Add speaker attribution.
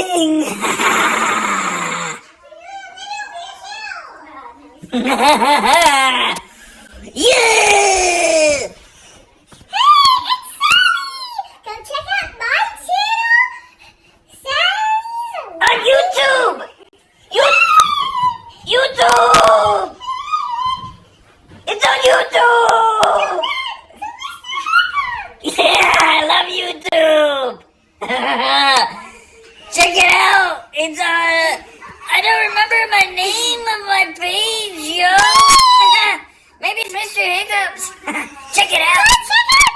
Speaker 1: amazing! Yeah! On YouTube! YouTube! It's on YouTube! Yeah, I love YouTube! Check it out! It's I don't remember my name of my page, yo! Maybe it's Mr. Hiccups. Check it out!